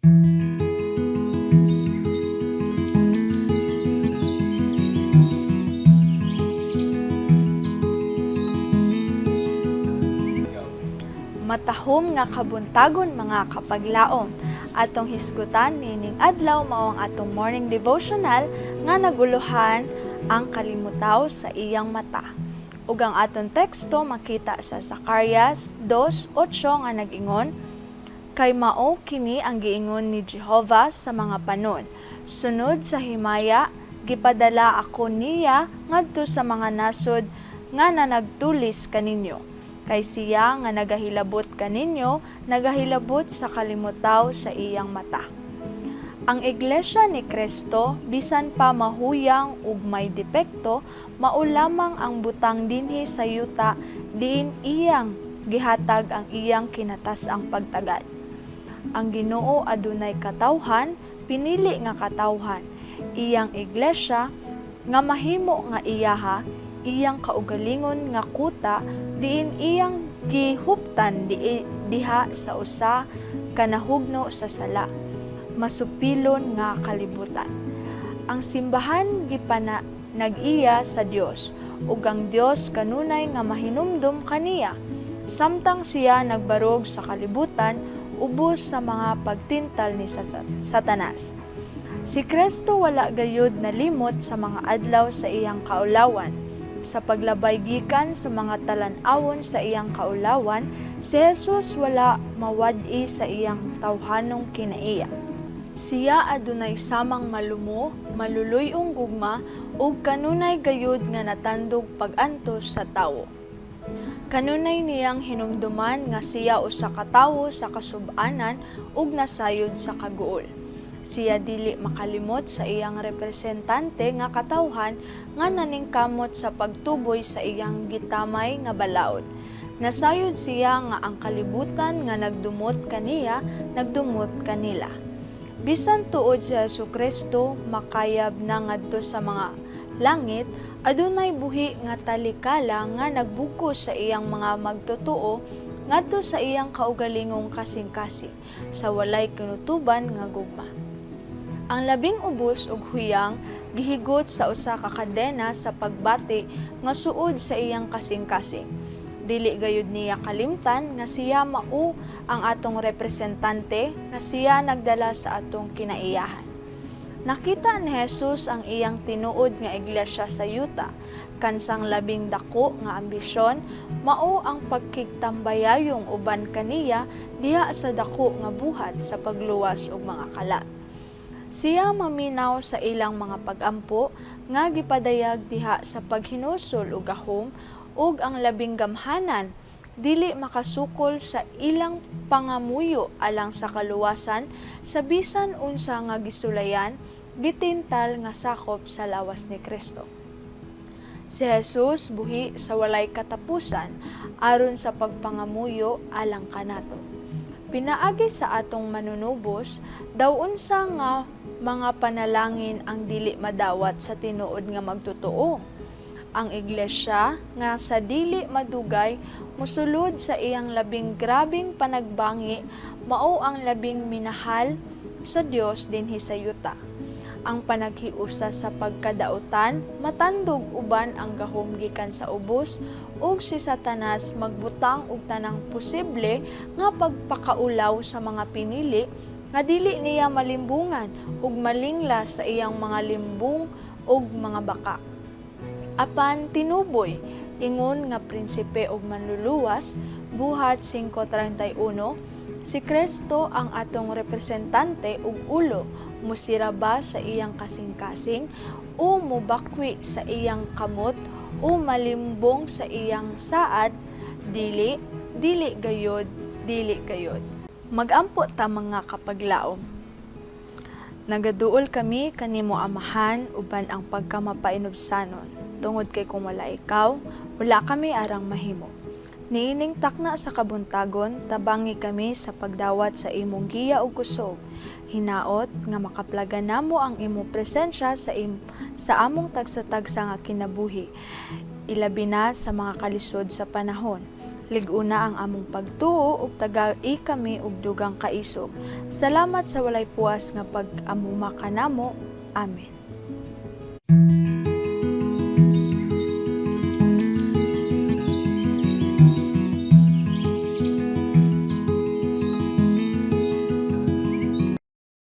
Matahom nga kabuntagon mga kapaglaom. Atong hisgutan nining adlaw mao ang atong morning devotional nga naguluhan ang kalimutaw sa iyang mata. Ug ang aton teksto makita sa Zacarias 2:8 nga nag-ingon, kay mao kini ang giingon ni Jehovah sa mga panon. Sunod sa himaya, gipadala ako niya ngadto sa mga nasod nga nanagtulis kaninyo. Kay siya nga nagahilabot kaninyo, nagahilabot sa kalimutaw sa iyang mata. Ang Iglesia ni Kristo, bisan pa mahuyang ug may depekto, mao lamang ang butang dinhi sa yuta diin iyang gihatag ang iyang kinatas-ang pagtagad. Ang Ginoo adunay katawhan, pinili nga katawhan. Iyang iglesia nga mahimo nga iyaha, iyang kaugalingon nga kuta, diin iyang gihuptan diha sa usa ka nahugno sa sala, masupilon nga kalibutan. Ang simbahan nag-iya sa Dios, ug ang Dios kanunay nga mahinumdom kaniya, samtang siya nagbarog sa kalibutan ubos sa mga pagtintal ni Satanas. Si Kristo wala gayud nalimot sa mga adlaw sa iyang kaulawan. Sa paglabay gikan sa mga talan-awon sa iyang kaulawan, si Jesus wala mawad-i sa iyang tawhanong kinaiya. Siya adunay samang malumo, maluluy-ong gugma, ug kanunay gayud nga natandog pag-antos sa tawo. Kanunay niyang hinumduman nga siya usa ka tawo sa kasub-anan ug nasayod sa kaguol. Siya dili makalimot sa iyang representante nga katawhan nga naningkamot sa pagtuboy sa iyang gitamay nga balaod. Nasayod siya nga ang kalibutan nga nagdumot kaniya, nagdumot kanila. Bisan tuod sa Jesucristo makayab na ngadto sa mga langit, adunay buhi nga talikala nga nagbukos sa iyang mga magtotoo ngadto sa iyang kaugalingong kasing-kasing sa walay kinutuban nga gugma. Ang labing ubos ug huyang gihigot sa usa ka kadena sa pagbati nga suod sa iyang kasing-kasing. Dili gayud niya kalimtan nga siya mao ang atong representante nga siya nagdala sa atong kinaiyahan. Nakita ni Jesus ang iyang tinuod nga iglesia sa yuta, kansang labing dako nga ambisyon mao ang pagkigtambayayong uban kaniya diha sa dako nga buhat sa pagluwas og mga kalat. Siya maminaw sa ilang mga pag-ampo nga gipadayag diha sa paghinusol og gahom ug ang labing gamhanan dili makasukol sa ilang pangamuyo alang sa kaluwasan sa bisan unsa nga gisulayan gitintal nga sakop sa lawas ni Kristo. Si Jesus buhi sa walay katapusan aron sa pagpangamuyo alang kanato. Pinaagi sa atong manunubos daw unsa nga mga panalangin ang dili madawat sa tinuod nga magtotoo. Ang iglesia nga sa dili madugay musulod sa iyang labing grabing panagbangi mao ang labing minahal sa Dios dinhi sa yuta. Ang panaghiusa sa pagkadautan matandog uban ang gahom gikan sa ubos ug si Satanas magbutang og tanang posible nga pagpakaulaw sa mga pinili nga dili niya malimbungan ug malingla sa iyang mga limbong ug mga baka. Apan tinuboy ingon nga prinsipe ug manluluwas, buhat 5:31, si Kristo ang atong representante ug ulo, musiraba sa iyang kasing-kasing o mubakwi sa iyang kamot o malimbong sa iyang saad, dili gayod. Mag-ampo ta mga kapaglaom. Nagaduol kami kanimo amahan uban ang pagkamapainubsanon. Tungod kay kung wala ikaw, wala kami arang mahimo. Niining takna sa kabuntagon, tabangi kami sa pagdawat sa imong giya ug kusog. Hinaot nga makaplaga namo ang imong presensya sa among tagsa-tagsa nga kinabuhi. Ilabi na sa mga kalisod sa panahon. Liguna ang among pagtuo ug tagai kami og dugang kaisog. Salamat sa walay puas nga pag-amuma kanamo. Amen.